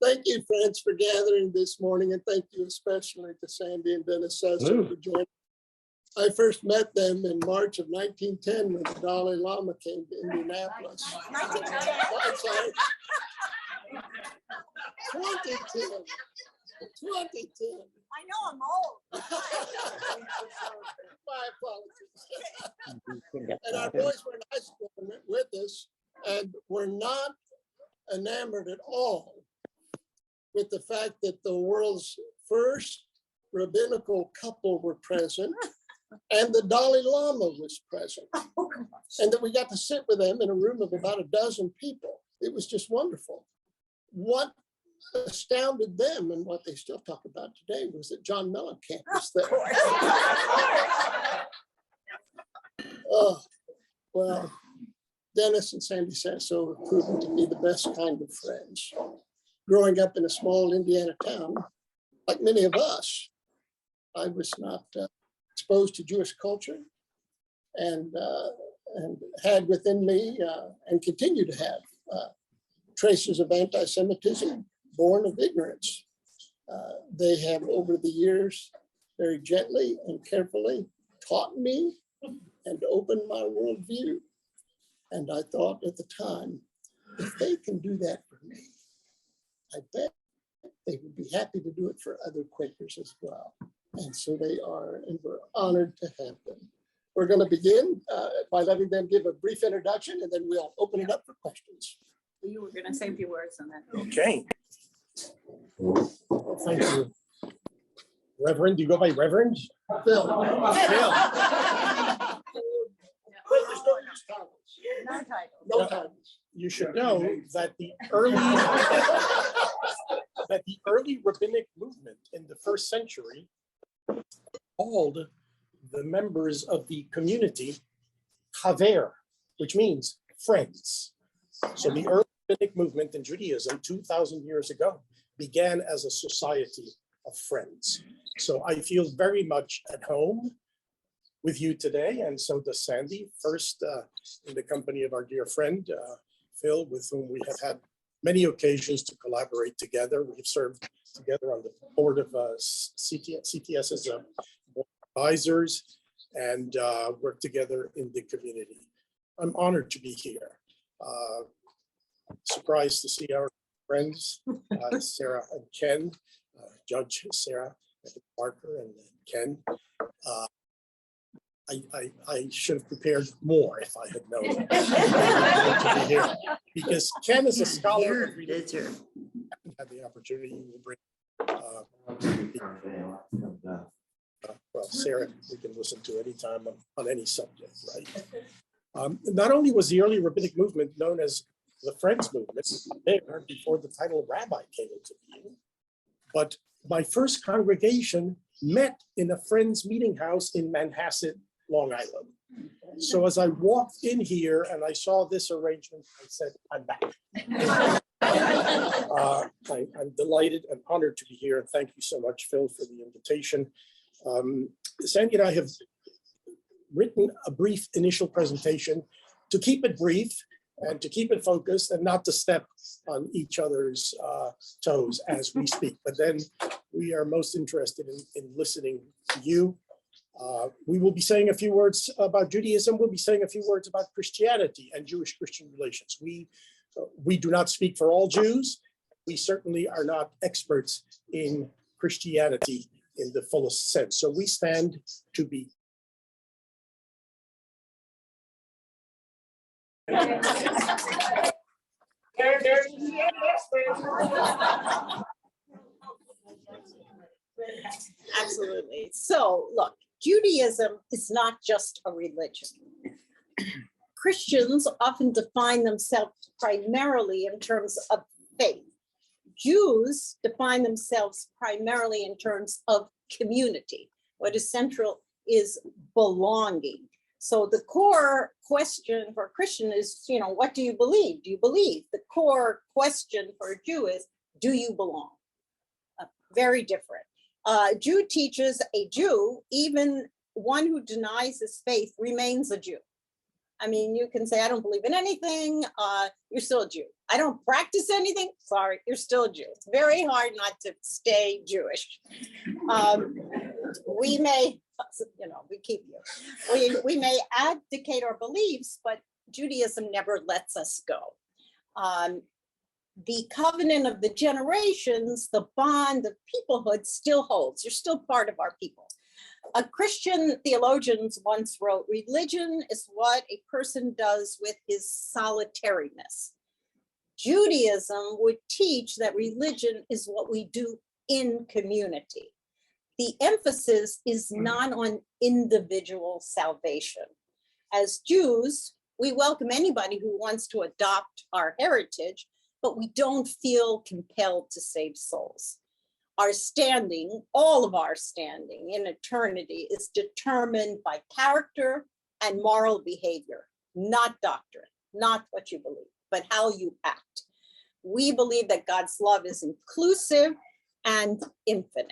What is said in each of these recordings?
Thank you, friends, for gathering this morning, and thank you especially to Sandy and Dennis Sasso for joining. I first met them in March of 1910 when the Dalai Lama came to Indianapolis. 1910. I'm sorry. 2010. 2010. I know I'm old. My apologies. And our boys were in high school with us and were not enamored at all with the fact that the world's first rabbinical couple were present and the Dalai Lama was present. And that we got to sit with them in a room of about a dozen people. It was just wonderful. What astounded them and what they still talk about today was that John Mellencamp was there. Oh, well, Dennis and Sandy Sasso have proven to be the best kind of friends. Growing up in a small Indiana town, like many of us, I was not exposed to Jewish culture and had within me and continue to have traces of anti-Semitism born of ignorance. They have over the years very gently and carefully taught me and opened my worldview. And I thought at the time, if they can do that for me, I bet they would be happy to do it for other Quakers as well. And so they are, and we're honored to have them. We're going to begin by letting them give a brief introduction, and then we'll open it up for questions. You were going to say a few words on that. Okay. Thank you. Reverend, do you go by Reverend? Phil. Phil. No title. No titles. You should know that the early rabbinic movement in the first century called the members of the community chaver, which means friends. So the early rabbinic movement in Judaism 2,000 years ago began as a society of friends. So I feel very much at home with you today, and so does Sandy. First, in the company of our dear friend, Phil, with whom we have had many occasions to collaborate together. We've served together on the board of CTS as board advisors and worked together in the community. I'm honored to be here. Surprised to see our friends, Sarah and Ken, Judge Sarah Parker and Ken. I should have prepared more if I had known to be here, because Ken is a scholar of religion. Had the opportunity to bring. Well, Sarah, we can listen to anytime on any subject, right? Not only was the early rabbinic movement known as the Friends movement there before the title rabbi came into being, but my first congregation met in a Friends meeting house in Manhasset, Long Island. So as I walked in here and I saw this arrangement, I said, I'm back. I'm delighted and honored to be here. And thank you so much, Phil, for the invitation. Sandy and I have written a brief initial presentation to keep it brief and to keep it focused and not to step on each other's toes as we speak. But then we are most interested in listening to you. We will be saying a few words about Judaism. We'll be saying a few words about Christianity and Jewish-Christian relations. We do not speak for all Jews. We certainly are not experts in Christianity in the fullest sense. So we stand to be. Absolutely. So look, Judaism is not just a religion. Christians often define themselves primarily in terms of faith. Jews define themselves primarily in terms of community. What is central is belonging. So the core question for a Christian is, what do you believe? Do you believe? The core question for a Jew is, do you belong? Very different. Jew teaches a Jew, even one who denies his faith, remains a Jew. I mean, you can say, I don't believe in anything, you're still a Jew. I don't practice anything, sorry, you're still a Jew. It's very hard not to stay Jewish. We may, we keep you. We may abdicate our beliefs, but Judaism never lets us go. The covenant of the generations, the bond of peoplehood still holds. You're still part of our people. A Christian theologian once wrote, religion is what a person does with his solitariness. Judaism would teach that religion is what we do in community. The emphasis is not on individual salvation. As Jews, we welcome anybody who wants to adopt our heritage, but we don't feel compelled to save souls. Our standing, all of our standing in eternity is determined by character and moral behavior, not doctrine, not what you believe, but how you act. We believe that God's love is inclusive and infinite.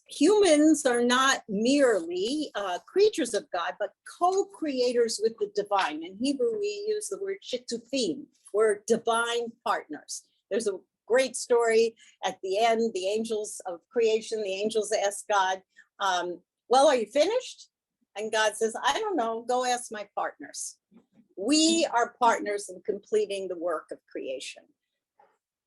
Humans are not merely creatures of God, but co-creators with the divine. In Hebrew, we use the word shitufim. We're divine partners. There's a great story at the end, the angels of creation, the angels ask God, well, are you finished? And God says, I don't know, go ask my partners. We are partners in completing the work of creation.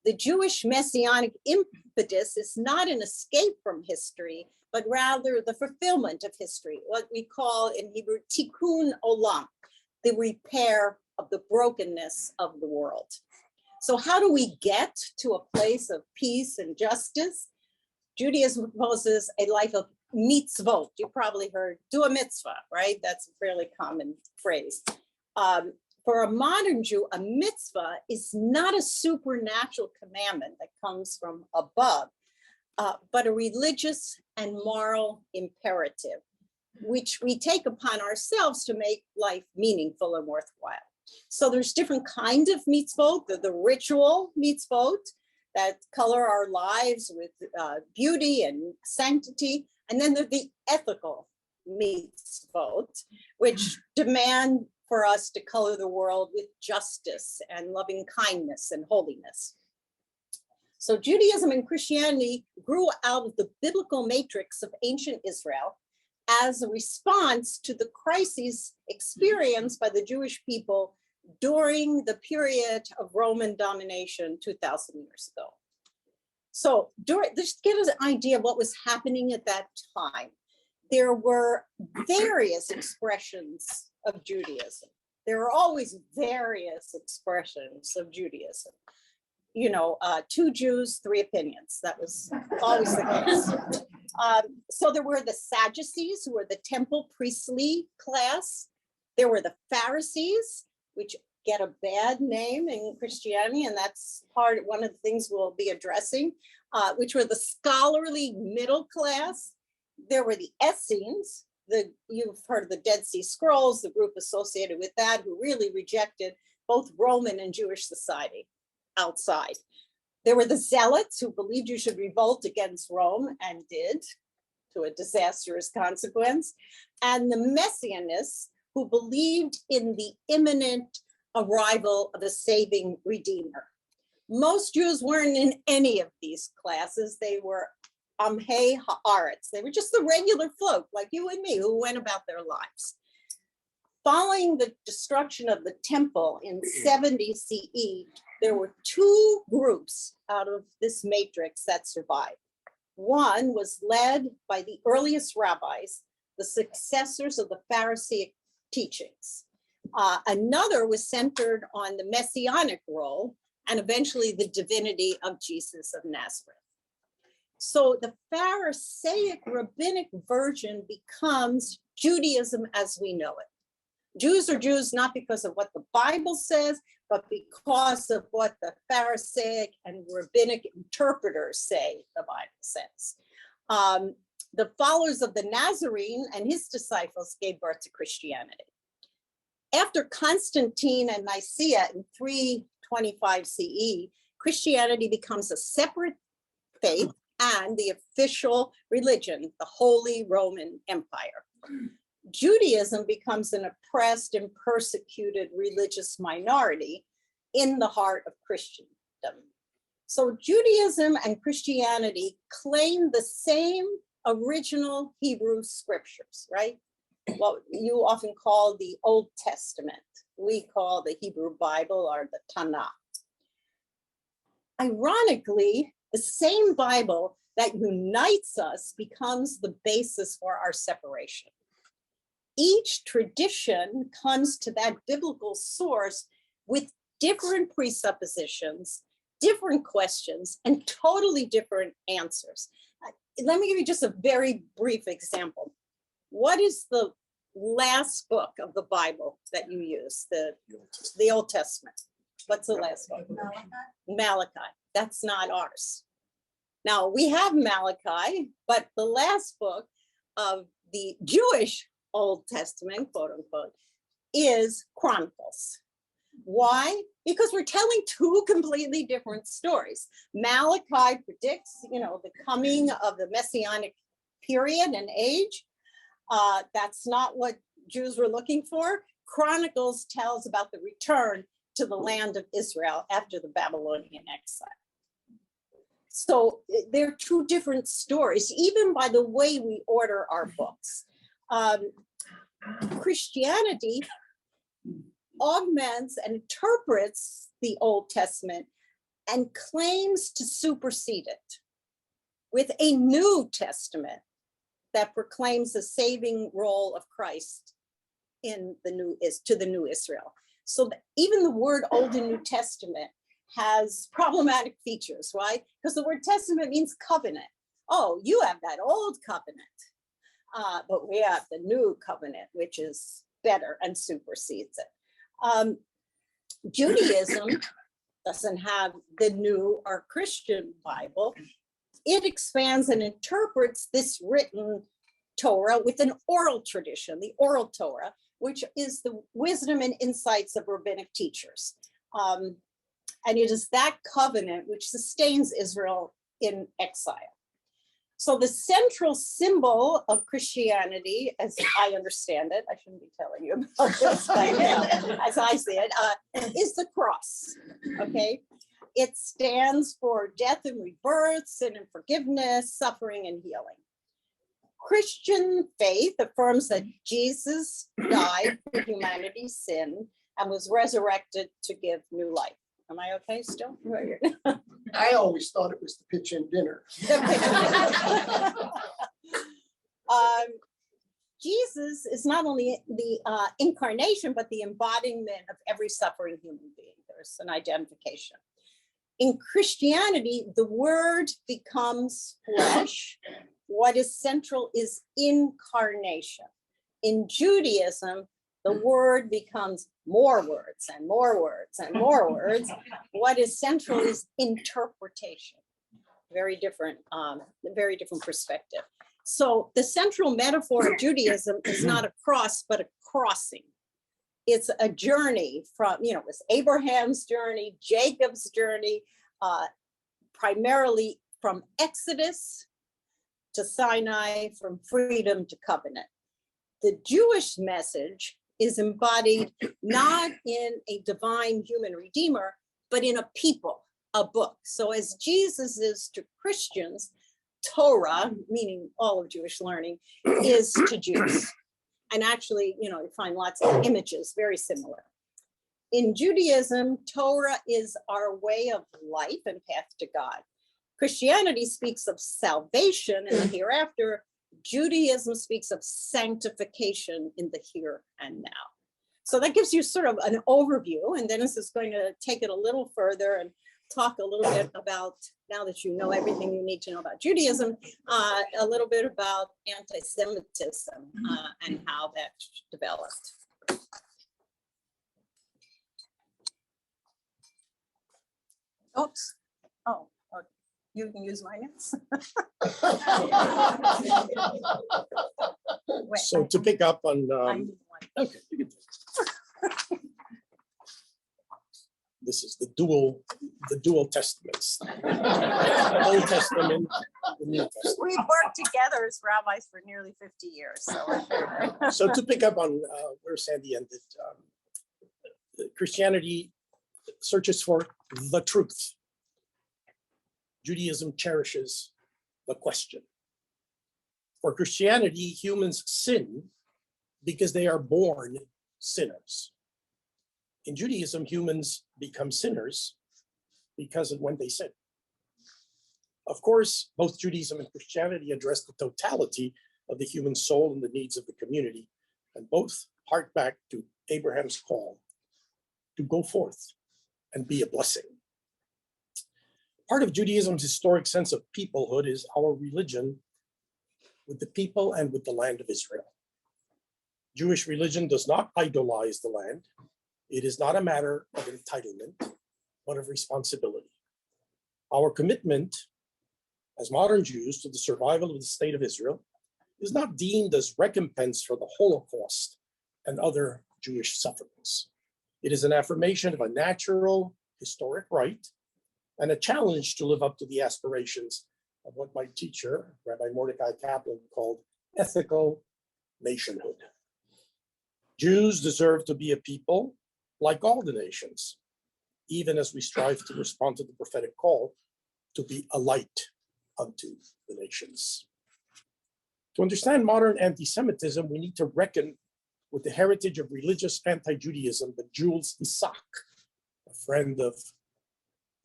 The Jewish messianic impetus is not an escape from history, but rather the fulfillment of history, what we call in Hebrew, tikkun olam, the repair of the brokenness of the world. So how do we get to a place of peace and justice? Judaism proposes a life of mitzvot. You probably heard, do a mitzvah, right? That's a fairly common phrase. For a modern Jew, a mitzvah is not a supernatural commandment that comes from above, but a religious and moral imperative, which we take upon ourselves to make life meaningful and worthwhile. So there's different kinds of mitzvot, the ritual mitzvot that color our lives with beauty and sanctity. And then there's the ethical mitzvot, which demand for us to color the world with justice and loving kindness and holiness. So Judaism and Christianity grew out of the biblical matrix of ancient Israel as a response to the crises experienced by the Jewish people during the period of Roman domination 2,000 years ago. So just give us an idea of what was happening at that time. There were various expressions of Judaism. There are always various expressions of Judaism. You know, 2 Jews, 3 opinions. That was always the case. So there were the Sadducees, who were the temple priestly class. There were the Pharisees, which get a bad name in Christianity, and that's one of the things we'll be addressing, which were the scholarly middle class. There were the Essenes, you've heard of the Dead Sea Scrolls, the group associated with that, who really rejected both Roman and Jewish society outside. There were the Zealots, who believed you should revolt against Rome, and did, to a disastrous consequence. And the Messianists, who believed in the imminent arrival of a saving Redeemer. Most Jews weren't in any of these classes. They were Amhei Haaretz. They were just the regular folk like you and me who went about their lives. Following the destruction of the temple in 70 CE, there were 2 groups out of this matrix that survived. One was led by the earliest rabbis, the successors of the Pharisaic teachings. Another was centered on the messianic role and eventually the divinity of Jesus of Nazareth. So the Pharisaic rabbinic version becomes Judaism as we know it. Jews are Jews not because of what the Bible says, but because of what the Pharisaic and rabbinic interpreters say the Bible says. The followers of the Nazarene and his disciples gave birth to Christianity. After Constantine and Nicaea in 325 CE, Christianity becomes a separate faith and the official religion, the Holy Roman Empire. Judaism becomes an oppressed and persecuted religious minority in the heart of Christendom. So Judaism and Christianity claim the same original Hebrew scriptures, right? What you often call the Old Testament. We call the Hebrew Bible or the Tanakh. Ironically, the same Bible that unites us becomes the basis for our separation. Each tradition comes to that biblical source with different presuppositions, different questions, and totally different answers. Let me give you just a very brief example. What is the last book of the Bible that you use? The Old Testament. What's the last book? Malachi. That's not ours. Now, we have Malachi, but the last book of the Jewish Old Testament, quote unquote, is Chronicles. Why? Because we're telling two completely different stories. Malachi predicts, the coming of the Messianic period and age. That's not what Jews were looking for. Chronicles tells about the return to the land of Israel after the Babylonian exile. So they're two different stories, even by the way we order our books. Christianity augments and interprets the Old Testament and claims to supersede it with a New Testament that proclaims the saving role of Christ to the new Israel. So even the word Old and New Testament has problematic features, right? Because the word testament means covenant. Oh, you have that old covenant, but we have the new covenant, which is better and supersedes it. Judaism doesn't have the new or Christian Bible. It expands and interprets this written Torah with an oral tradition, the oral Torah, which is the wisdom and insights of rabbinic teachers. And it is that covenant which sustains Israel in exile. So the central symbol of Christianity, as I understand it, I shouldn't be telling you about this, but as I see it, is the cross, okay? It stands for death and rebirth, sin and forgiveness, suffering and healing. Christian faith affirms that Jesus died for humanity's sin and was resurrected to give new life. Am I okay still? I always thought it was the pitch-in dinner. Jesus is not only the incarnation, but the embodiment of every suffering human being. There's an identification. In Christianity, the word becomes flesh. What is central is incarnation. In Judaism, the word becomes more words and more words and more words. What is central is interpretation. Very different perspective. So the central metaphor of Judaism is not a cross, but a crossing. It's a journey from, it was Abraham's journey, Jacob's journey, primarily from Exodus to Sinai, from freedom to covenant. The Jewish message is embodied not in a divine human redeemer, but in a people, a book. So as Jesus is to Christians, Torah, meaning all of Jewish learning, is to Jews. And actually, you find lots of images very similar. In Judaism, Torah is our way of life and path to God. Christianity speaks of salvation in the hereafter. Judaism speaks of sanctification in the here and now. So that gives you sort of an overview, and Dennis is going to take it a little further and talk a little bit about, now that you know everything you need to know about Judaism, a little bit about anti-Semitism and how that developed. Oops. Oh, okay. You can use my notes. So to pick up on, I need one. okay, you can do it. This is the dual testaments. Old Testament, the New Testament. We've worked together as rabbis for nearly 50 years, so we're sure. So to pick up on where Sandy ended, Christianity searches for the truth. Judaism cherishes the question. For Christianity, humans sin because they are born sinners. In Judaism, humans become sinners because of when they sin. Of course, both Judaism and Christianity address the totality of the human soul and the needs of the community, and both hark back to Abraham's call to go forth and be a blessing. Part of Judaism's historic sense of peoplehood is our religion with the people and with the land of Israel. Jewish religion does not idolize the land. It is not a matter of entitlement, but of responsibility. Our commitment as modern Jews to the survival of the state of Israel is not deemed as recompense for the Holocaust and other Jewish sufferings. It is an affirmation of a natural historic right and a challenge to live up to the aspirations of what my teacher, Rabbi Mordecai Kaplan, called ethical nationhood. Jews deserve to be a people like all the nations, even as we strive to respond to the prophetic call to be a light unto the nations. To understand modern anti-Semitism, we need to reckon with the heritage of religious anti-Judaism that Jules Isaac, a friend of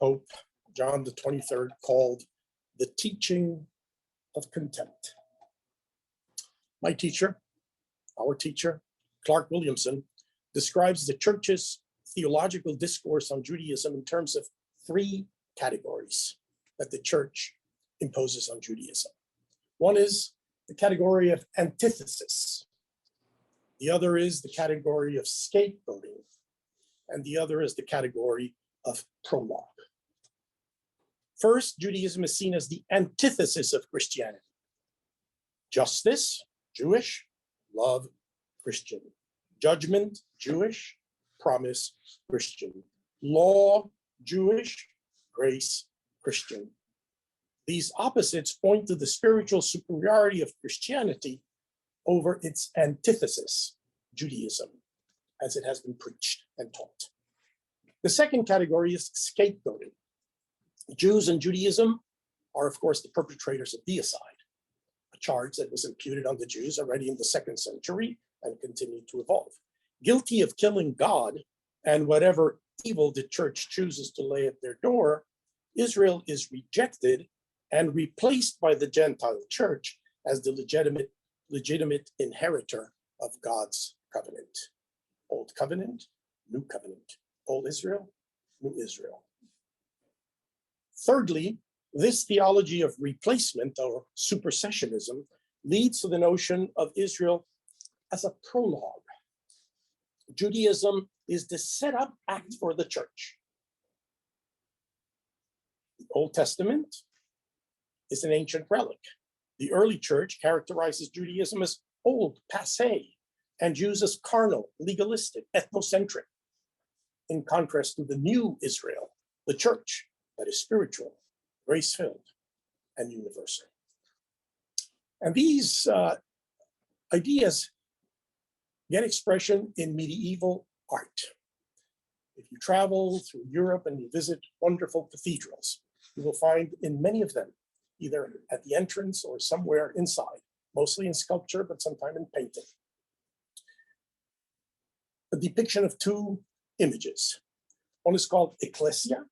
Pope John the 23rd, called the teaching of contempt. My teacher, our teacher, Clark Williamson, describes the church's theological discourse on Judaism in terms of three categories that the church imposes on Judaism. One is the category of antithesis. The other is the category of scapegoating. And the other is the category of prologue. First, Judaism is seen as the antithesis of Christianity. Justice, Jewish; love, Christian; judgment, Jewish; promise, Christian; law, Jewish; grace, Christian. These opposites point to the spiritual superiority of Christianity over its antithesis, Judaism, as it has been preached and taught. The second category is scapegoating. Jews and Judaism are, of course, the perpetrators of deicide, a charge that was imputed on the Jews already in the 2nd century and continued to evolve. Guilty of killing God and whatever evil the church chooses to lay at their door, Israel is rejected and replaced by the Gentile church as the legitimate inheritor of God's covenant. Old covenant, new covenant. Old Israel, new Israel. Thirdly, this theology of replacement or supersessionism leads to the notion of Israel as a prologue. Judaism is the setup act for the church. The Old Testament is an ancient relic. The early church characterizes Judaism as old, passé, and Jews as carnal, legalistic, ethnocentric, in contrast to the new Israel, the church that is spiritual, grace-filled, and universal. And these ideas get expression in medieval art. If you travel through Europe and you visit wonderful cathedrals, you will find in many of them, either at the entrance or somewhere inside, mostly in sculpture, but sometimes in painting, a depiction of two images. One is called ecclesia,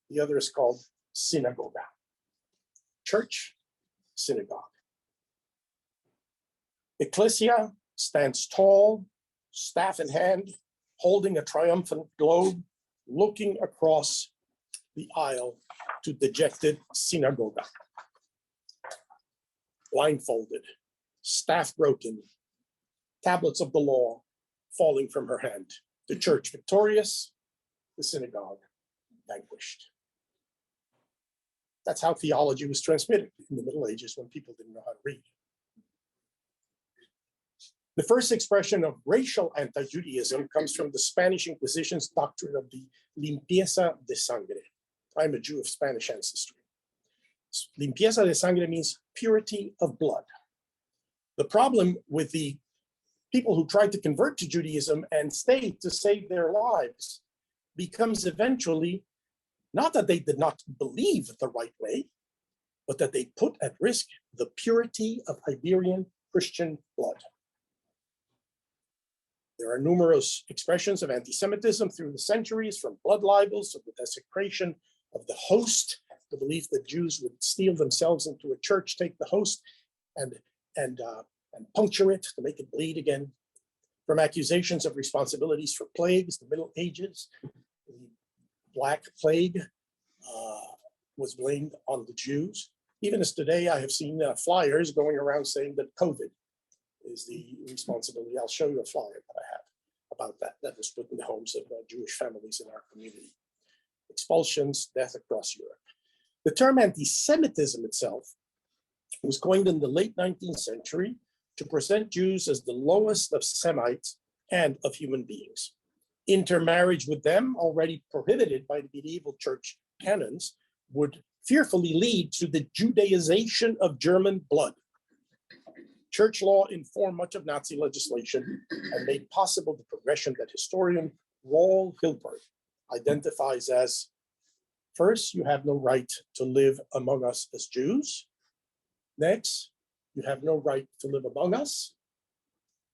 the other is called synagoga. Church, synagogue. Ecclesia stands tall, staff in hand, holding a triumphant globe, looking across the aisle to dejected synagoga. Blindfolded, staff broken, tablets of the law falling from her hand. The church victorious, the synagogue vanquished. That's how theology was transmitted in the Middle Ages when people didn't know how to read. The first expression of racial anti-Judaism comes from the Spanish Inquisition's doctrine of the limpieza de sangre. I'm a Jew of Spanish ancestry. Limpieza de sangre means purity of blood. The problem with the people who tried to convert to Judaism and stayed to save their lives becomes eventually not that they did not believe the right way, but that they put at risk the purity of Iberian Christian blood. There are numerous expressions of anti-Semitism through the centuries, from blood libels to the desecration of the host, the belief that Jews would steal themselves into a church, take the host, and puncture it to make it bleed again, from accusations of responsibilities for plagues, the Middle Ages. The Black Plague was blamed on the Jews. Even as today, I have seen flyers going around saying that COVID is the responsibility. I'll show you a flyer that I have about that was put in the homes of Jewish families in our community. Expulsions, death across Europe. The term anti-Semitism itself was coined in the late 19th century to present Jews as the lowest of Semites and of human beings. Intermarriage with them, already prohibited by the medieval church canons, would fearfully lead to the Judaization of German blood. Church law informed much of Nazi legislation and made possible the progression that historian Roel Hilbert identifies as: first, you have no right to live among us as Jews. Next, you have no right to live among us.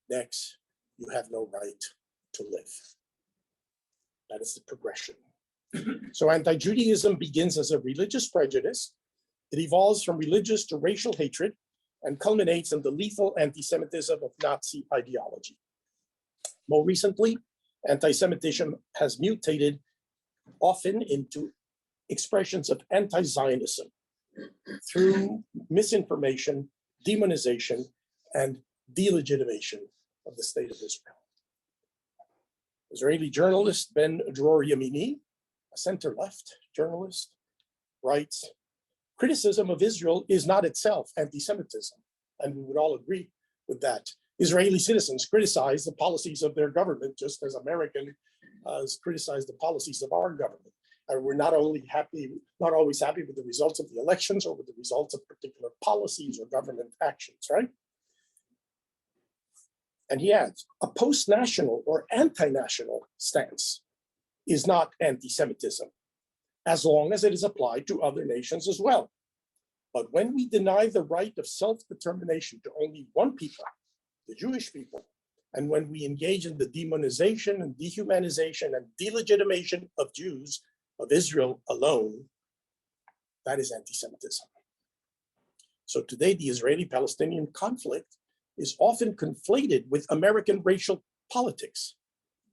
Next, you have no right to live. That is the progression. So anti-Judaism begins as a religious prejudice. It evolves from religious to racial hatred and culminates in the lethal anti-Semitism of Nazi ideology. More recently, anti-Semitism has mutated often into expressions of anti-Zionism through misinformation, demonization, and delegitimation of the state of Israel. Israeli journalist Ben Dror Yamini, a center-left journalist, writes, criticism of Israel is not itself anti-Semitism, and we would all agree with that. Israeli citizens criticize the policies of their government, just as Americans criticize the policies of our government. And we're not always happy with the results of the elections or with the results of particular policies or government actions, right? And he adds, a post-national or anti-national stance is not anti-Semitism, as long as it is applied to other nations as well. But when we deny the right of self-determination to only one people, the Jewish people, and when we engage in the demonization and dehumanization and delegitimation of Jews, of Israel alone, that is anti-Semitism. So today, the Israeli-Palestinian conflict is often conflated with American racial politics,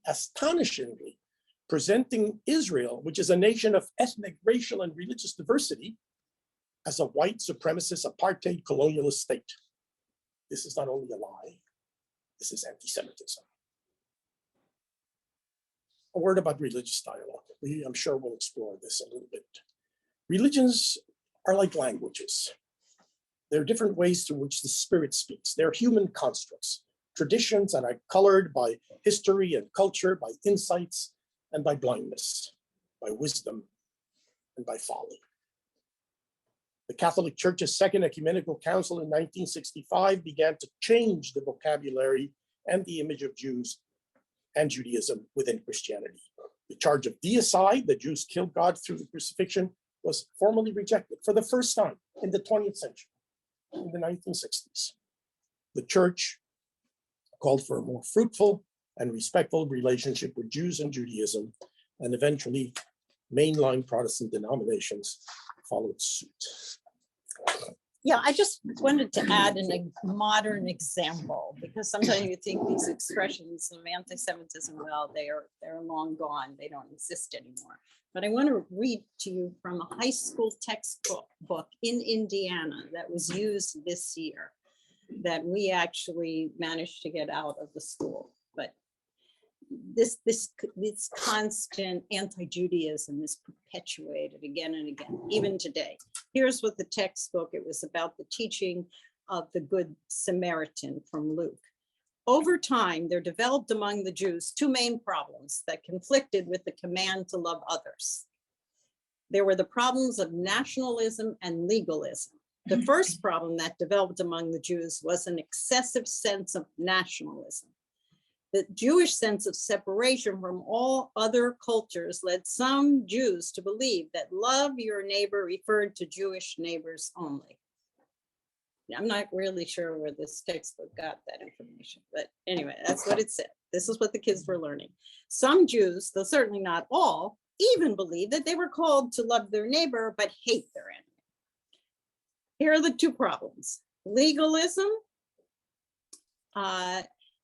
astonishingly presenting Israel, which is a nation of ethnic, racial, and religious diversity, as a white supremacist apartheid colonialist state. This is not only a lie, this is anti-Semitism. A word about religious dialogue. I'm sure we'll explore this a little bit. Religions are like languages. There are different ways through which the spirit speaks. They're human constructs, traditions that are colored by history and culture, by insights and by blindness, by wisdom and by folly. The Catholic Church's Second Ecumenical Council in 1965 began to change the vocabulary and the image of Jews and Judaism within Christianity. The charge of deicide, that Jews killed God through the crucifixion, was formally rejected for the first time in the 20th century, in the 1960s. The church called for a more fruitful and respectful relationship with Jews and Judaism, and eventually mainline Protestant denominations followed suit. Yeah, I just wanted to add a modern example, because sometimes you think these expressions of anti-Semitism, well, they're long gone, they don't exist anymore. But I want to read to you from a high school textbook in Indiana that was used this year, that we actually managed to get out of the school. But this constant anti-Judaism is perpetuated again and again, even today. Here's what the textbook, it was about the teaching of the Good Samaritan from Luke. Over time, there developed among the Jews two main problems that conflicted with the command to love others. There were the problems of nationalism and legalism. The first problem that developed among the Jews was an excessive sense of nationalism. The Jewish sense of separation from all other cultures led some Jews to believe that love your neighbor referred to Jewish neighbors only. I'm not really sure where this textbook got that information, but anyway, that's what it said. This is what the kids were learning. Some Jews, though certainly not all, even believed that they were called to love their neighbor but hate their enemy. Here are the two problems. Legalism.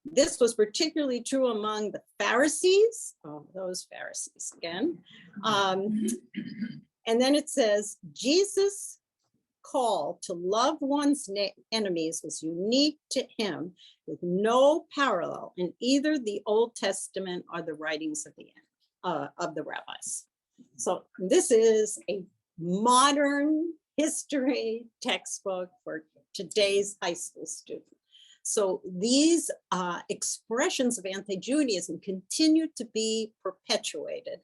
This was particularly true among the Pharisees. Oh, those Pharisees again. And then it says, Jesus' call to love one's enemies was unique to him, with no parallel in either the Old Testament or the writings of the rabbis. So this is a modern history textbook for today's high school student. So these expressions of anti-Judaism continue to be perpetuated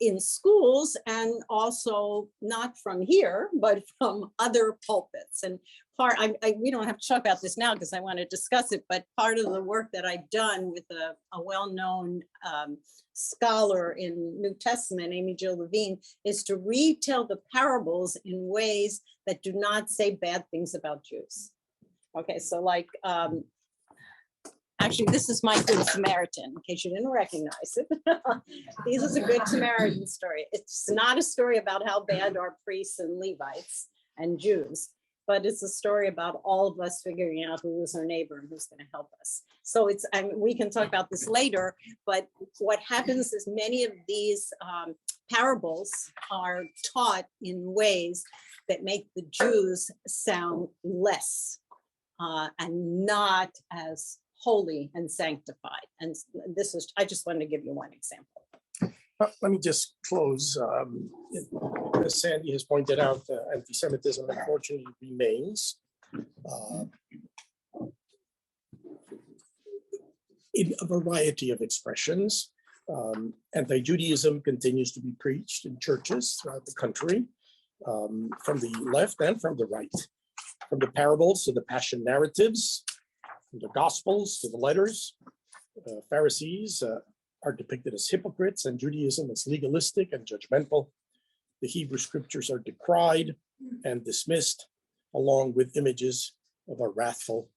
in schools, and also not from here, but from other pulpits. And we don't have to talk about this now because I want to discuss it, but part of the work that I've done with a well-known scholar in New Testament, Amy Jill Levine, is to retell the parables in ways that do not say bad things about Jews. Okay, so like, actually, this is my Good Samaritan, in case you didn't recognize it. This is a Good Samaritan story. It's not a story about how bad are priests and Levites and Jews, but it's a story about all of us figuring out who is our neighbor and who's going to help us. So it's, I mean, we can talk about this later, but what happens is many of these parables are taught in ways that make the Jews sound less and not as holy and sanctified. And this is, I just wanted to give you one example. Let me just close. As Sandy has pointed out, anti-Semitism unfortunately remains in a variety of expressions. Anti-Judaism continues to be preached in churches throughout the country, from the left and from the right, from the parables to the passion narratives, from the gospels to the letters. Pharisees are depicted as hypocrites, and Judaism as legalistic and judgmental. The Hebrew scriptures are decried and dismissed, along with images of a wrathful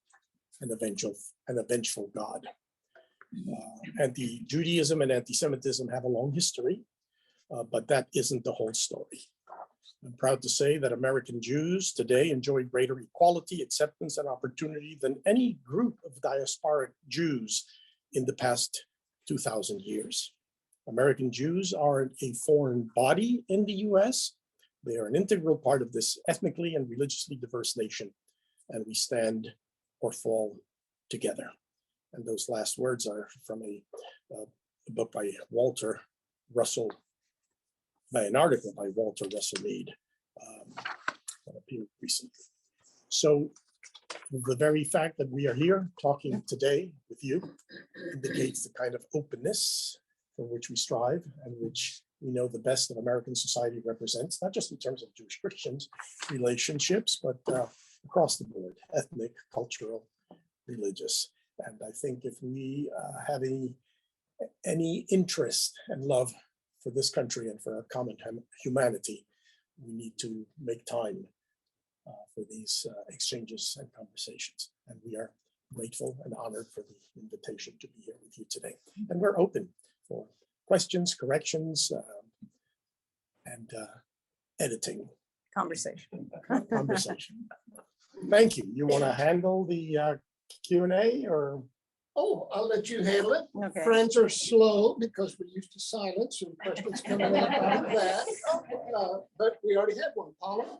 and a vengeful God. Anti-Judaism and anti-Semitism have a long history, but that isn't the whole story. I'm proud to say that American Jews today enjoy greater equality, acceptance, and opportunity than any group of diasporic Jews in the past 2,000 years. American Jews aren't a foreign body in the US. They are an integral part of this ethnically and religiously diverse nation, and we stand or fall together. And those last words are from a book by Walter Russell, by an article by Walter Russell Mead that appeared recently. So the very fact that we are here talking today with you indicates the kind of openness for which we strive and which we know the best of American society represents, not just in terms of Jewish Christians relationships, but across the board, ethnic, cultural, religious. And I think if we have any interest and love for this country and for our common humanity, we need to make time for these exchanges and conversations. And we are grateful and honored for the invitation to be here with you today. And we're open for questions, corrections, and editing. Conversation. Conversation. Thank you. You want to handle the Q&A or? Oh, I'll let you handle it. Okay. Friends are slow because we're used to silence and questions coming up out of that. But we already had one. Paula?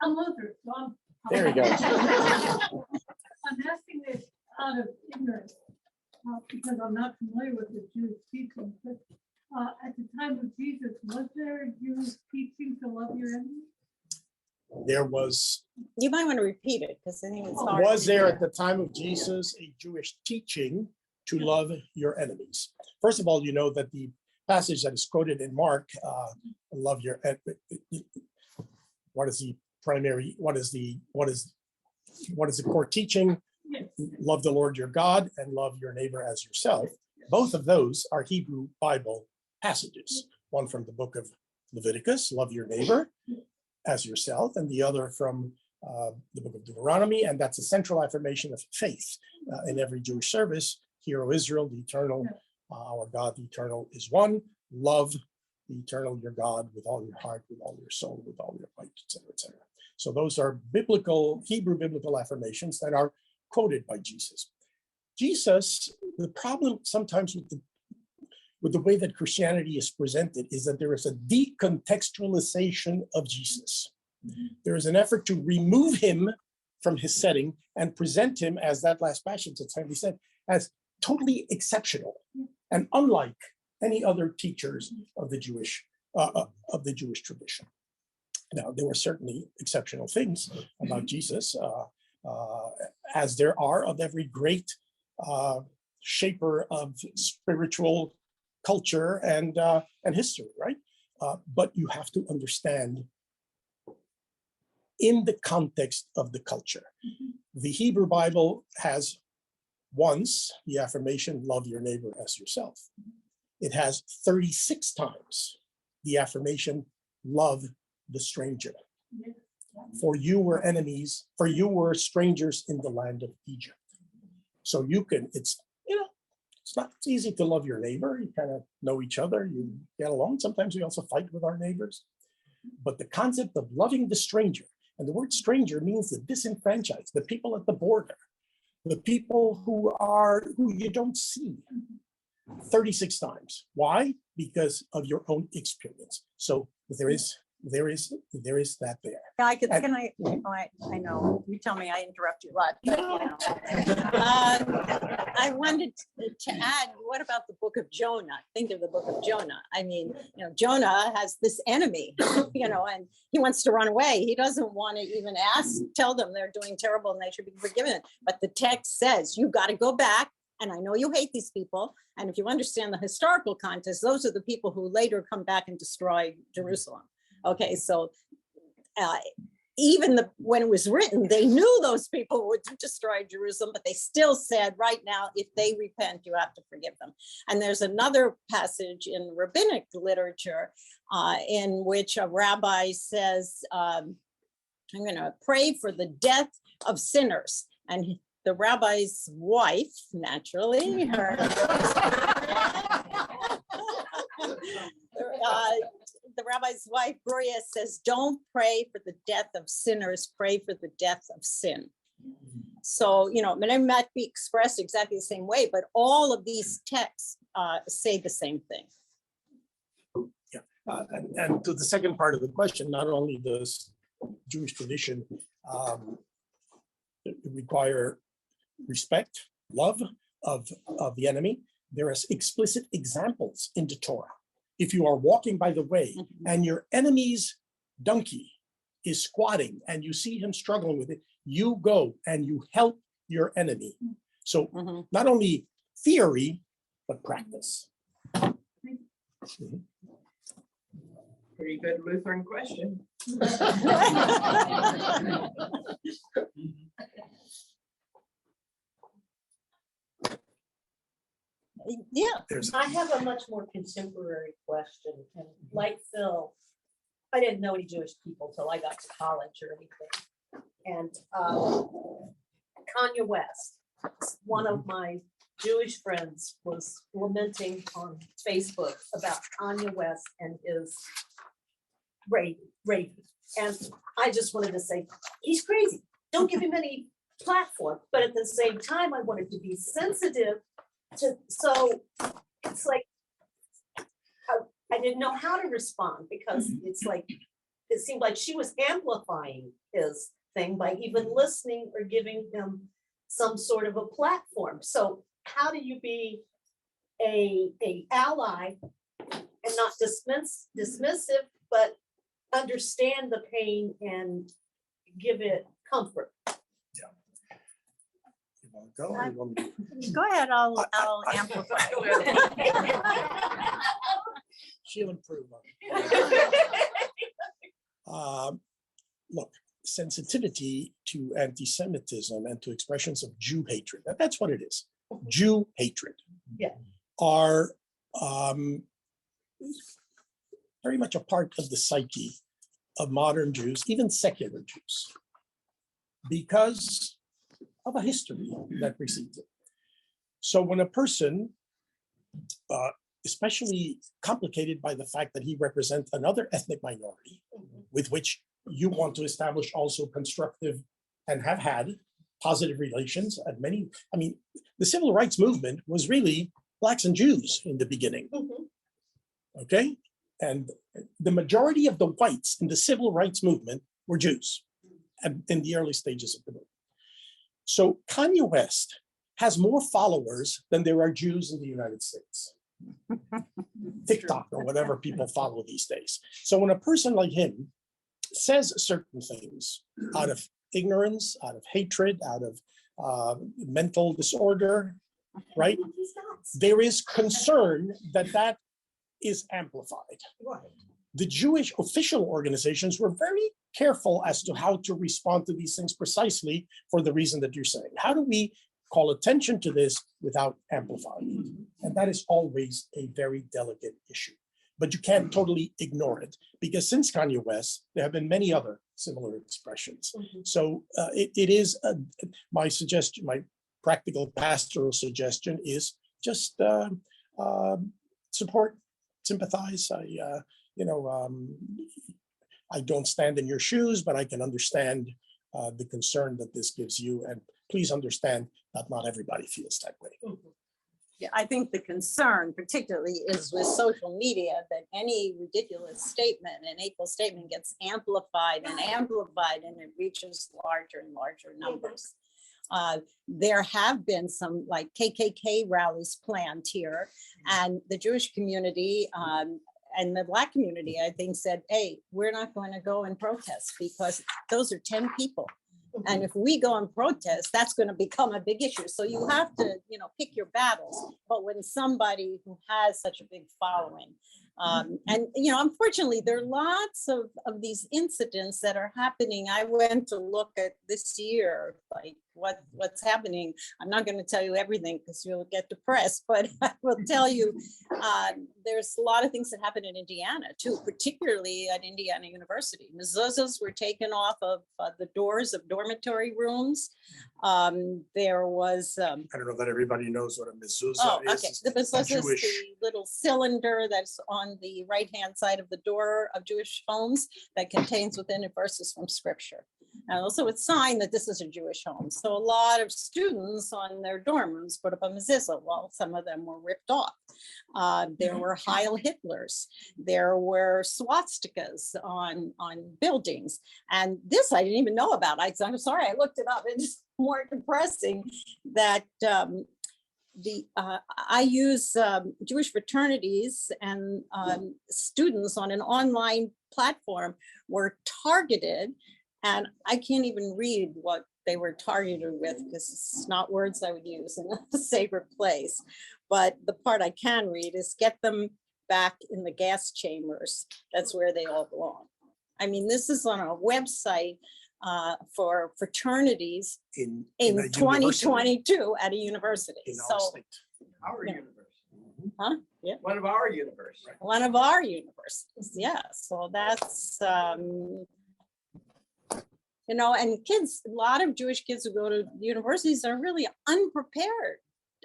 I'm Luther, so I'm. There you go. I'm asking this out of ignorance, because I'm not familiar with the Jewish teaching, but at the time of Jesus, was there a Jewish teaching to love your enemy? There was. You might want to repeat it because I think it's hard. Was there at the time of Jesus a Jewish teaching to love your enemies? First of all, you know that the passage that is quoted in Mark, love your, what is the primary, what is the core teaching? Yes. Love the Lord your God and love your neighbor as yourself. Both of those are Hebrew Bible passages. One from the book of Leviticus, love your neighbor as yourself, and the other from the book of Deuteronomy, and that's a central affirmation of faith in every Jewish service. Hear, O Israel, the eternal, our God, the eternal is one. Love the eternal, your God, with all your heart, with all your soul, with all your might, etc., etc. So those are biblical, Hebrew biblical affirmations that are quoted by Jesus. Jesus, the problem sometimes with the way that Christianity is presented is that there is a decontextualization of Jesus. There is an effort to remove him from his setting and present him, as that last passage that Sandy said, as totally exceptional and unlike any other teachers of the Jewish tradition. Now, there were certainly exceptional things about Jesus, as there are of every great shaper of spiritual culture and history, right? But you have to understand in the context of the culture. The Hebrew Bible has once the affirmation, love your neighbor as yourself. It has 36 times the affirmation, love the stranger. For you were enemies, for you were strangers in the land of Egypt. So you can, it's easy to love your neighbor. You kind of know each other, you get along. Sometimes we also fight with our neighbors. But the concept of loving the stranger, and the word stranger means the disenfranchised, the people at the border, the people who you don't see 36 times. Why? Because of your own experience. So there is that there. Yeah, And- can I, I know, you tell me I interrupt you a lot. But, I wanted to add, what about the book of Jonah? Think of the book of Jonah. I mean, Jonah has this enemy, and he wants to run away. He doesn't want to even tell them they're doing terrible and they should be forgiven. But the text says, you got to go back. And I know you hate these people. And if you understand the historical context, those are the people who later come back and destroy Jerusalem. Okay, so even when it was written, they knew those people would destroy Jerusalem, but they still said, right now, if they repent, you have to forgive them. And there's another passage in rabbinic literature in which a rabbi says, I'm going to pray for the death of sinners. And the rabbi's wife, naturally, the rabbi's wife, Gloria, says, don't pray for the death of sinners, pray for the death of sin. So, it might be expressed exactly the same way, but all of these texts say the same thing. Yeah, and to the second part of the question, not only does Jewish tradition require respect, love of the enemy, there are explicit examples in the Torah. If you are walking by the way and your enemy's donkey is squatting and you see him struggling with it, you go and you help your enemy. So not only theory, but practice. Pretty good Lutheran question. Yeah. I have a much more contemporary question. And like Phil, I didn't know any Jewish people till I got to college or anything. And Kanye West, one of my Jewish friends, was lamenting on Facebook about Kanye West and his rape. And I just wanted to say, he's crazy. Don't give him any platform. But at the same time, I wanted to be sensitive so it's like, I didn't know how to respond because it's like, it seemed like she was amplifying his thing by even listening or giving him some sort of a platform. So how do you be a ally and not dismissive, but understand the pain and give it comfort? Go ahead, I'll amplify. She'll improve on it. Look, sensitivity to anti-Semitism and to expressions of Jew hatred, that's what it is. Jew hatred Yeah. are very much a part of the psyche of modern Jews, even secular Jews, because of a history that precedes it. So when a person, especially complicated by the fact that he represents another ethnic minority with which you want to establish also constructive and have had positive relations at many, I mean, the civil rights movement was really Blacks and Jews in the beginning, okay? And the majority of the whites in the civil rights movement were Jews in the early stages of the movement. So Kanye West has more followers than there are Jews in the United States. TikTok or whatever people follow these days. So when a person like him says certain things out of ignorance, out of hatred, out of mental disorder, right? There is concern that that is amplified. The Jewish official organizations were very careful as to how to respond to these things precisely for the reason that you're saying. How do we call attention to this without amplifying it? And that is always a very delicate issue. But you can't totally ignore it, because since Kanye West, there have been many other similar expressions. So it is my suggestion, my practical pastoral suggestion is just support, sympathize. I don't stand in your shoes, but I can understand the concern that this gives you. And please understand that not everybody feels that way. Yeah, I think the concern particularly is with social media, that any ridiculous statement, an hateful statement, gets amplified and it reaches larger and larger numbers. There have been some like KKK rallies planned here, and the Jewish community and the Black community, I think, said, hey, we're not going to go and protest because those are 10 people. And if we go and protest, that's going to become a big issue. So you have to, pick your battles. But when somebody who has such a big following, unfortunately, there are lots of these incidents that are happening. I went to look at this year, like what's happening. I'm not going to tell you everything because you'll get depressed, but I will tell you there's a lot of things that happen in Indiana too, particularly at Indiana University. Mezuzahs were taken off of the doors of dormitory rooms. There was I don't know that everybody knows what a mezuzah is. Okay. The mezuzah is the little cylinder that's on the right-hand side of the door of Jewish homes that contains within it verses from scripture. And also it's sign that this is a Jewish home. So a lot of students on their dorm rooms put up a mezuzah. Well, some of them were ripped off. There were Heil Hitlers. There were swastikas on buildings. And this I didn't even know about. I'm sorry, I looked it up. It's more depressing that I use Jewish fraternities and students on an online platform were targeted, and I can't even read what they were targeted with because it's not words I would use in a safer place. But the part I can read is get them back in the gas chambers. That's where they all belong. I mean, this is on a website for fraternities in 2022 at a university. In So, our state. Our Yeah. university. huh? Yeah. One of our universities. One of our universities, yeah. So that's, and kids, a lot of Jewish kids who go to universities are really unprepared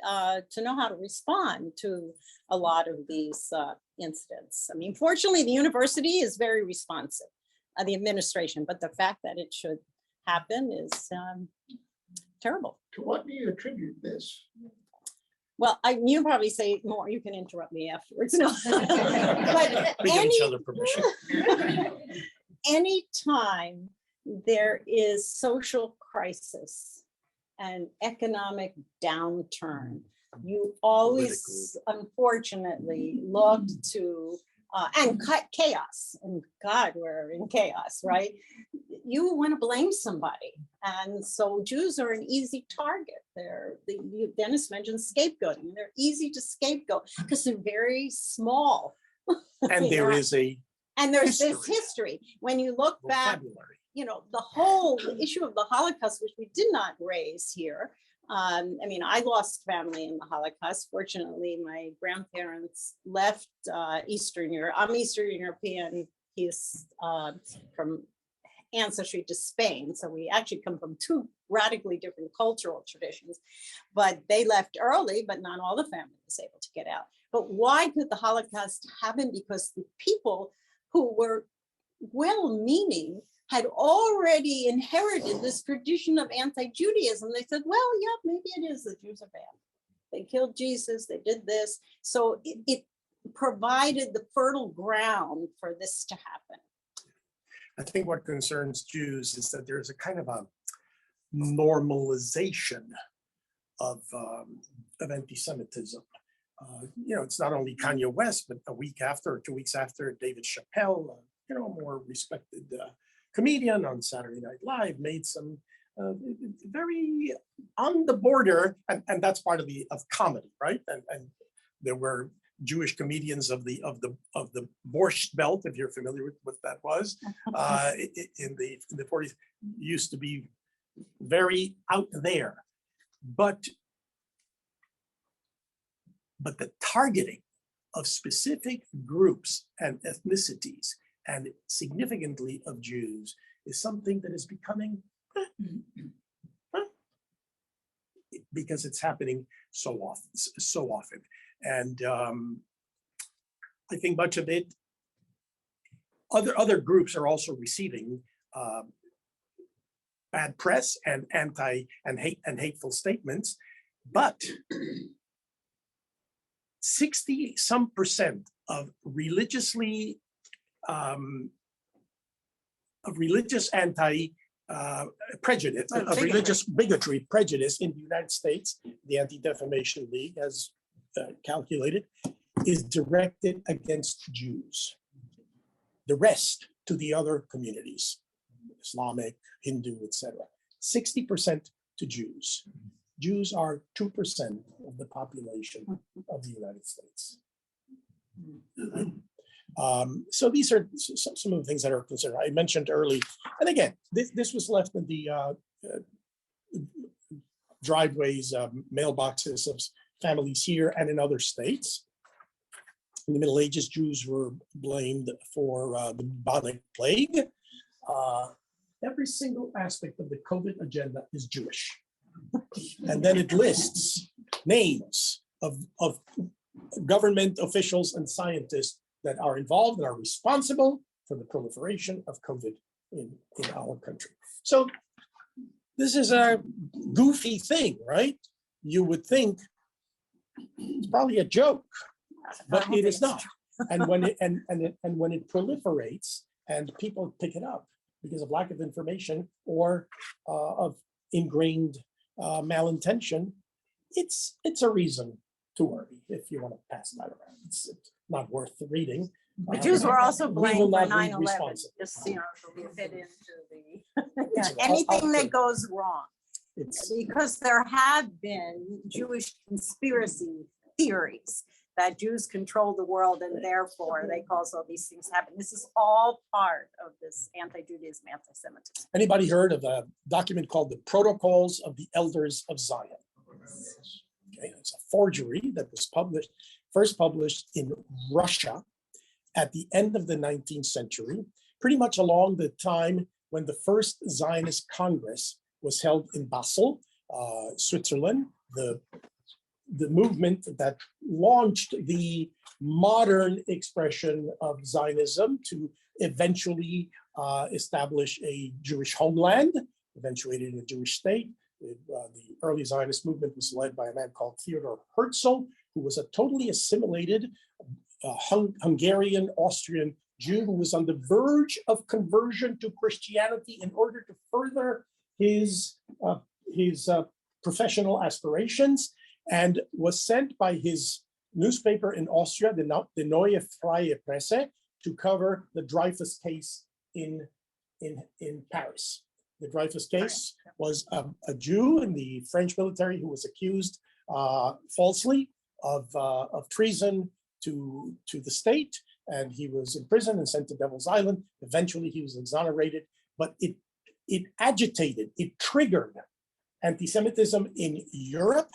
to know how to respond to a lot of these incidents. I mean, fortunately, the university is very responsive, the administration, but the fact that it should happen is terrible. To what do you attribute this? Well, you probably say more. You can interrupt me afterwards. No, but We give each other permission. anytime there is social crisis and economic downturn, you always, unfortunately, look to and chaos. And God, we're in chaos, right? You want to blame somebody, and so Jews are an easy target. Dennis mentioned scapegoating. They're easy to scapegoat because they're very small. And You there know, is a And there's this history. history. When you look back, vocabulary. you know, the whole issue of the Holocaust, which we did not raise here. I mean, I lost family in the Holocaust. Fortunately, my grandparents left Eastern Europe. I'm Eastern European. He's from ancestry to Spain. So we actually come from two radically different cultural traditions, but they left early, but not all the family was able to get out. But why could the Holocaust happen? Because the people who were well-meaning had already inherited this tradition of anti-Judaism. They said, well, yeah, maybe it is the Jews are bad. They killed Jesus, they did this. So it provided the fertile ground for this to happen. I think what concerns Jews is that there's a kind of a normalization of anti-Semitism. You know, it's not only Kanye West, but a week after or 2 weeks after, David Chappelle, you know, a more respected comedian on Saturday Night Live, made some very on the border, and that's part of comedy, right? And there were Jewish comedians of the Borscht Belt, if you're familiar with what that was, in the 40s, used to be very out there, but the targeting of specific groups and ethnicities, and significantly of Jews, is something that is becoming, because it's happening so often. And I think much of it, other groups are also receiving bad press and hateful statements, but 60-some% of religious prejudice, of religious bigotry, prejudice in the United States, the Anti-Defamation League has calculated, is directed against Jews. The rest to the other communities, Islamic, Hindu, etc. 60% to Jews. Jews are 2% of the population of the United States. So these are some of the things that are considered. I mentioned early, and again, this was left in the driveways, mailboxes of families here and in other states. In the Middle Ages, Jews were blamed for the bubonic plague. Every single aspect of the COVID agenda is Jewish. And then it lists names of government officials and scientists that are involved and are responsible for the proliferation of COVID in our country. So this is a goofy thing, right? You would think it's probably a joke, but it is not. And when it proliferates and people pick it up because of lack of information or of ingrained malintention, it's a reason to worry if you want to pass that around. It's not worth the reading. The Jews were also We blamed will for not be 9/11, responsible. just, you know, to fit into the, It's- anything that I'll- goes wrong. It's Because there have been Jewish conspiracy theories that Jews control the world and therefore they cause all these things happen. This is all part of this anti-Judaism, anti-Semitism. Anybody heard of a document called the Protocols of the Elders of Zion? Okay, it's a forgery that was first published in Russia at the end of the 19th century, pretty much along the time when the first Zionist Congress was held in Basel, Switzerland, the movement that launched the modern expression of Zionism to eventually establish a Jewish homeland, eventuated in a Jewish state. The early Zionist movement was led by a man called Theodor Herzl, who was a totally assimilated Hungarian Austrian Jew who was on the verge of conversion to Christianity in order to further his professional aspirations, and was sent by his newspaper in Austria, the Neue Freie Presse, to cover the Dreyfus case in Paris. The Dreyfus case was a Jew in the French military who was accused falsely of treason to the state, and he was in prison and sent to Devil's Island. Eventually, he was exonerated, but it agitated, it triggered anti-Semitism in Europe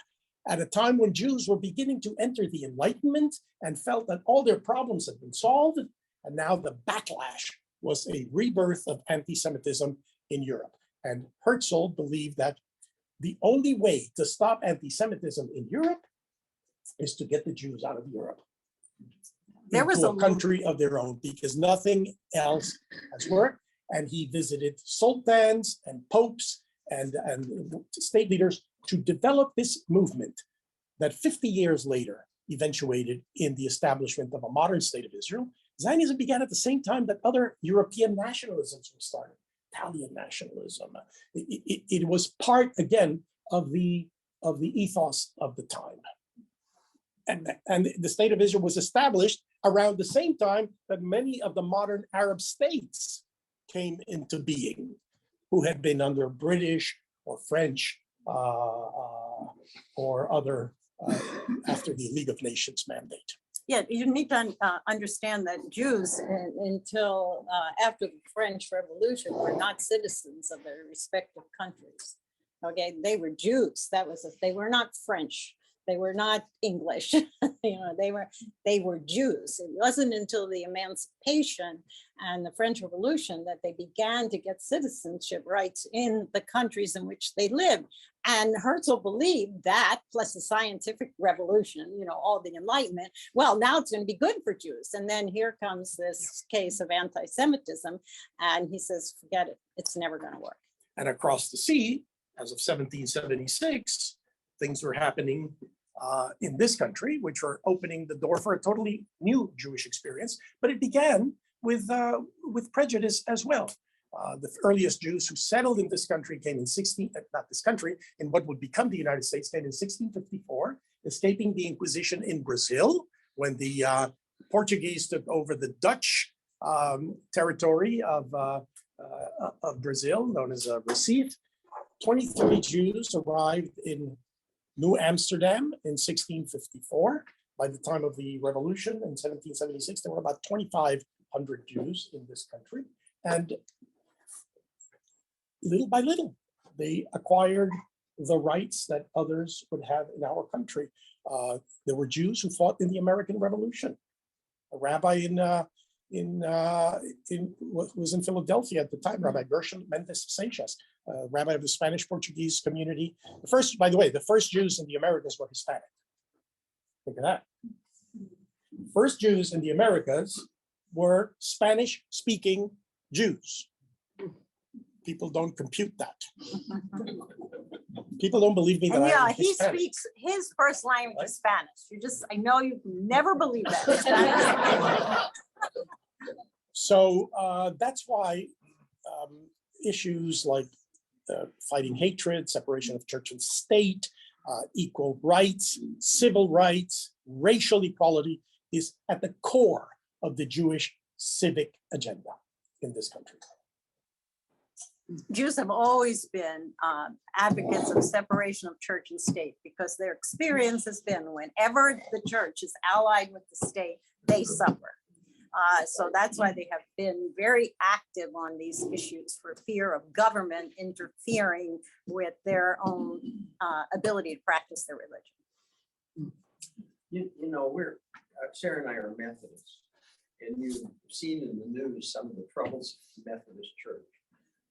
at a time when Jews were beginning to enter the Enlightenment and felt that all their problems had been solved. And now the backlash was a rebirth of anti-Semitism in Europe. And Herzl believed that the only way to stop anti-Semitism in Europe is to get the Jews out of Europe. There was into a a country of their own, because nothing else has worked. And he visited sultans and popes and state leaders to develop this movement that 50 years later eventuated in the establishment of a modern state of Israel. Zionism began at the same time that other European nationalisms were started. Italian nationalism. It was part, again, of the ethos of the time. And the state of Israel was established around the same time that many of the modern Arab states came into being, who had been under British or French or other, after the League of Nations mandate. Yeah, you need to understand that Jews until after the French Revolution were not citizens of their respective countries. Okay, they were Jews. They were not French. They were not English. They were Jews. It wasn't until the Emancipation and the French Revolution that they began to get citizenship rights in the countries in which they lived. And Herzl believed that, plus the scientific revolution, all the Enlightenment, well, now it's going to be good for Jews. And then here comes this case of anti-Semitism. And he says, forget it, it's never going to work. And across the sea, as of 1776, things were happening in this country, which were opening the door for a totally new Jewish experience. But it began with prejudice as well. The earliest Jews who settled in this country came in in what would become the United States, came in 1654, escaping the Inquisition in Brazil when the Portuguese took over the Dutch territory of Brazil, known as Recife. 23 Jews arrived in New Amsterdam in 1654. By the time of the revolution in 1776, there were about 2,500 Jews in this country. And little by little, they acquired the rights that others would have in our country. There were Jews who fought in the American Revolution. A rabbi was in Philadelphia at the time, Rabbi Gershom Mendes Seixas, rabbi of the Spanish Portuguese community. The first Jews in the Americas were Hispanic. Think of that. First Jews in the Americas were Spanish-speaking Jews. People don't compute that. People don't believe me that And I'm he Hispanic. speaks, his first language is Spanish. I know you never believe that. So that's why issues like fighting hatred, separation of church and state, equal rights, civil rights, racial equality is at the core of the Jewish civic agenda in this country. Jews have always been advocates of separation of church and state because their experience has been whenever the church is allied with the state, they suffer. So that's why they have been very active on these issues for fear of government interfering with their own ability to practice their religion. We're Sarah and I are Methodists, and you've seen in the news some of the troubles of the Methodist Church.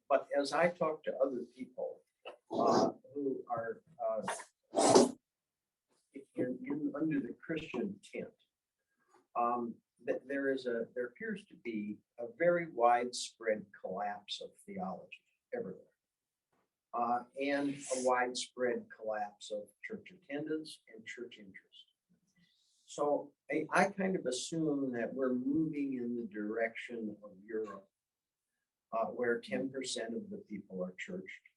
But as I talk to other people who are under the Christian tent, there appears to be a very widespread collapse of theology everywhere, and a widespread collapse of church attendance and church interest. So I kind of assume that we're moving in the direction of Europe, where 10% of the people are churched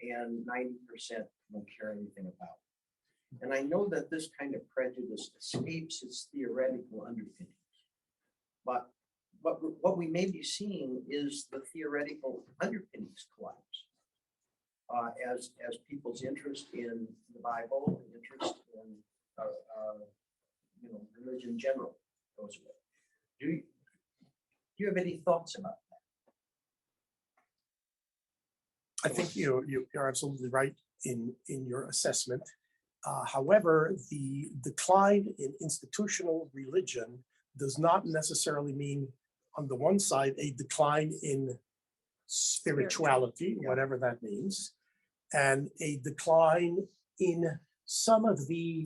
and 90% don't care anything about it. And I know that this kind of prejudice escapes its theoretical underpinnings. But what we may be seeing is the theoretical underpinnings collapse as people's interest in the Bible, interest in religion in general goes away. Do you have any thoughts about I think you're absolutely right in your assessment. However, the decline in institutional religion does not necessarily mean, on the one side, a decline in spirituality, whatever that means, and a decline in some of the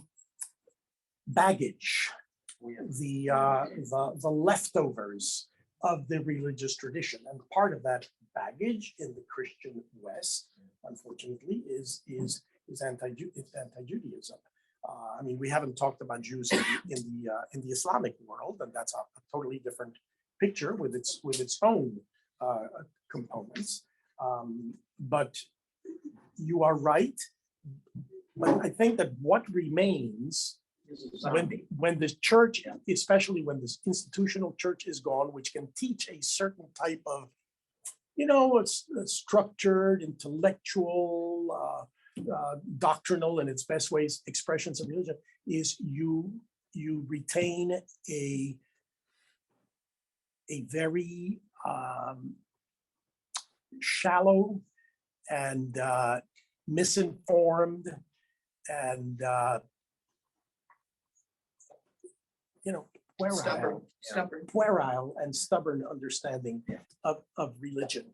baggage, the leftovers of the religious tradition. And part of that baggage in the Christian West, unfortunately, is anti-Judaism. I mean, we haven't talked about Jews in the Islamic world, and that's a totally different picture with its own components. But you are right. But I think that what remains when the church, especially when this institutional church is gone, which can teach a certain type of, a structured, intellectual, doctrinal in its best ways expressions of religion, is you retain a very shallow and misinformed and puerile and stubborn understanding of religion.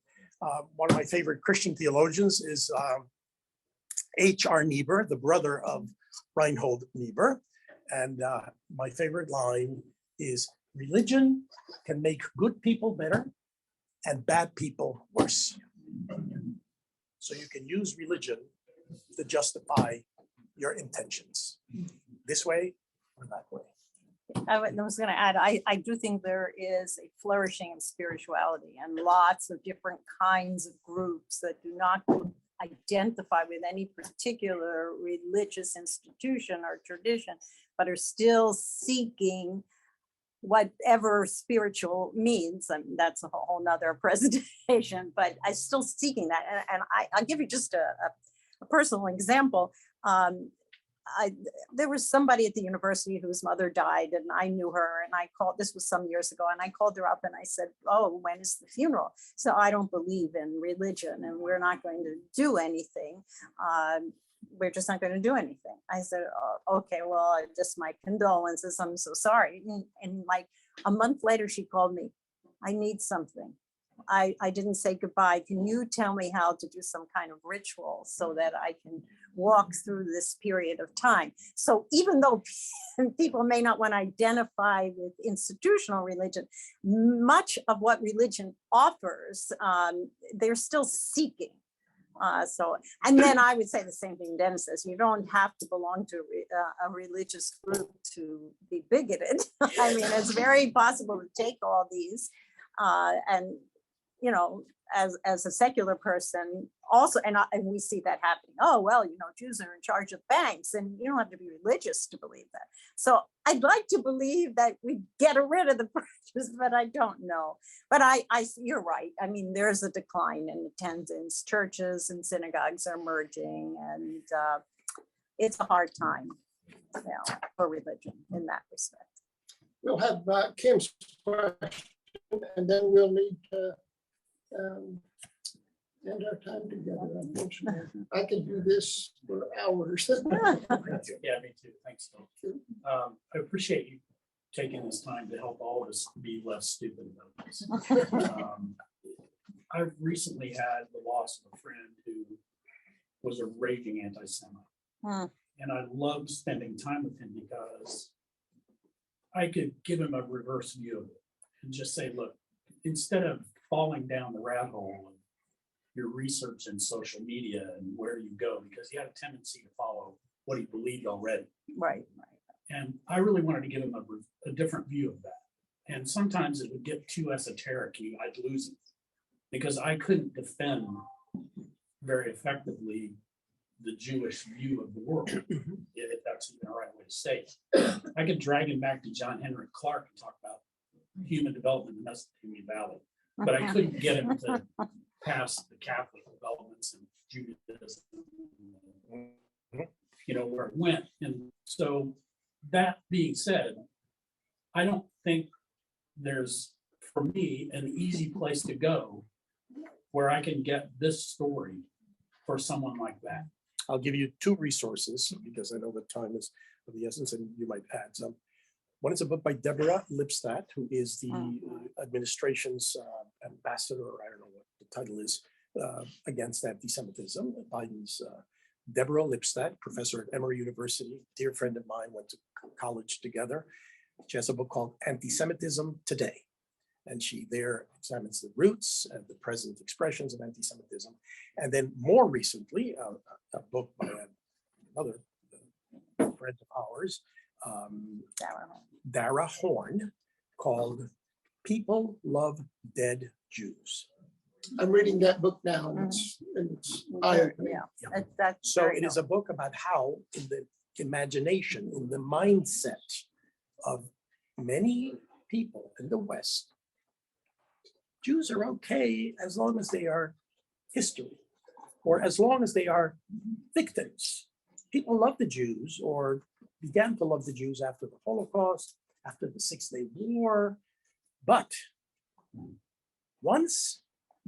One of my favorite Christian theologians is H.R. Niebuhr, the brother of Reinhold Niebuhr. And my favorite line is, religion can make good people better and bad people worse. So you can use religion to justify your intentions, this way or that way. I was going to add, I do think there is a flourishing in spirituality and lots of different kinds of groups that do not identify with any particular religious institution or tradition, but are still seeking whatever spiritual means. I mean, that's a whole nother presentation, but I'm still seeking that. And I'll give you just a personal example. There was somebody at the university whose mother died, and I knew her, and I called, this was some years ago, and I called her up and I said, oh, when is the funeral? So I don't believe in religion and we're not going to do anything. We're just not going to do anything. I said, oh, okay, well, just my condolences. I'm so sorry. And like a month later, she called me. I need something. I didn't say goodbye. Can you tell me how to do some kind of ritual so that I can walk through this period of time? So even though people may not want to identify with institutional religion, much of what religion offers, they're still seeking. And then I would say the same thing Dennis says, you don't have to belong to a religious group to be bigoted. I mean, it's very possible to take all these and as a secular person also, and we see that happening. Oh, well, Jews are in charge of banks and you don't have to be religious to believe that. So I'd like to believe that we get rid of the practice, but I don't know. But you're right. I mean, there's a decline in attendance. Churches and synagogues are merging, and it's a hard time for religion in that respect. We'll have Kim's question, and then we'll need to end our time together, unfortunately. I can do this for hours. Yeah, me too. Thanks, Phil. I appreciate you taking this time to help all of us be less stupid about this. I recently had the loss of a friend who was a raging anti-Semite. And I loved spending time with him because I could give him a reverse view of it and just say, look, instead of falling down the rat hole of your research in social media and where you go, because he had a tendency to follow what he believed already. Right. And I really wanted to give him a different view of that. And sometimes it would get too esoteric and I'd lose it because I couldn't defend very effectively the Jewish view of the world, if that's even the right way to say it. I could drag him back to John Henry Clark and talk about human development in the Mesopotamian Valley, but I couldn't get him to pass the Catholic developments and Judaism, where it went. And so that being said, I don't think there's, for me, an easy place to go where I can get this story for someone like that. I'll give you two resources because I know the time is of the essence and you might add some. One is a book by Deborah Lipstadt, who is the administration's ambassador, or I don't know what the title is, against anti-Semitism. Biden's Deborah Lipstadt, professor at Emory University, dear friend of mine, went to college together. She has a book called Antisemitism Today. And she there examines the roots and the present expressions of anti-Semitism. And then more recently, a book by another friend of ours, Dara Horn, called People Love Dead Jews. I'm reading that book now and it's eye-opening. So it is a book about how in the imagination, in the mindset of many people in the West, Jews are okay as long as they are history, or as long as they are victims. People love the Jews, or began to love the Jews after the Holocaust, after the 6-Day War. But once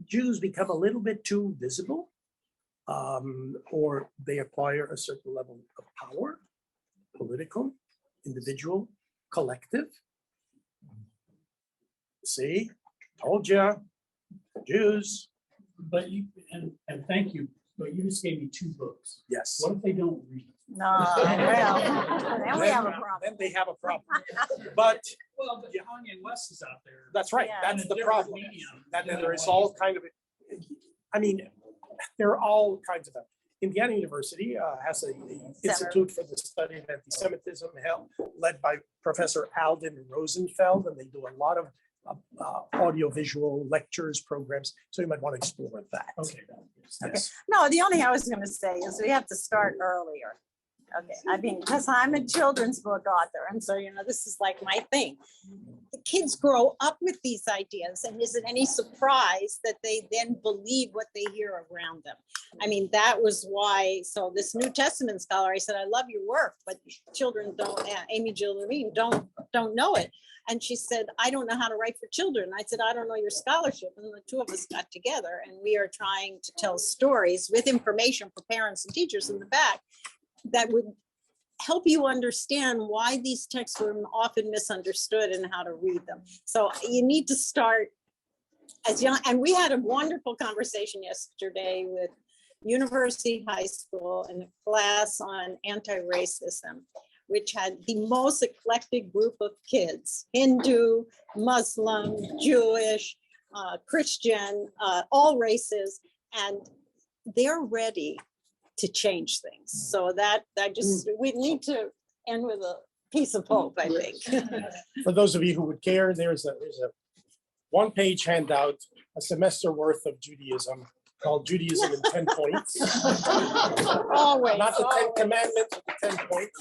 Jews become a little bit too visible, or they acquire a certain level of power, political, individual, collective, see, told you, Jews. But you, and thank you, but you just gave me 2 books. Yes. What if they don't read? No, well, then we have a problem. Then they have a problem. But Well, but Kanye West is out there. that's right. Yeah. That's in a the different problem. medium. That there is all kind of, I mean, there are all kinds of them. Indiana University has an institute for the study of anti-Semitism, led by Professor Alden Rosenfeld, and they do a lot of audiovisual lectures, programs. So you might want to explore that. Okay. Yes. No, the only thing I was gonna say is we have to start earlier. Okay, I mean, because I'm a children's book author, and so, this is like my thing. The kids grow up with these ideas, and is it any surprise that they then believe what they hear around them? I mean, that was why, so this New Testament scholar, I said, I love your work, but children don't, Amy Jill Levine, don't know it. And she said, I don't know how to write for children. I said, I don't know your scholarship. And the two of us got together, and we are trying to tell stories with information for parents and teachers in the back that would help you understand why these texts were often misunderstood and how to read them. So you need to start as young, and we had a wonderful conversation yesterday with University High School and a class on anti-racism, which had the most eclectic group of kids, Hindu, Muslim, Jewish, Christian, all races, and they're ready to change things. So that just, we need to end with a piece of hope, I think. For those of you who would care, there's a one-page handout, a semester worth of Judaism called Judaism in 10 Points. Always. Not the 10 Commandments, but the 10 points.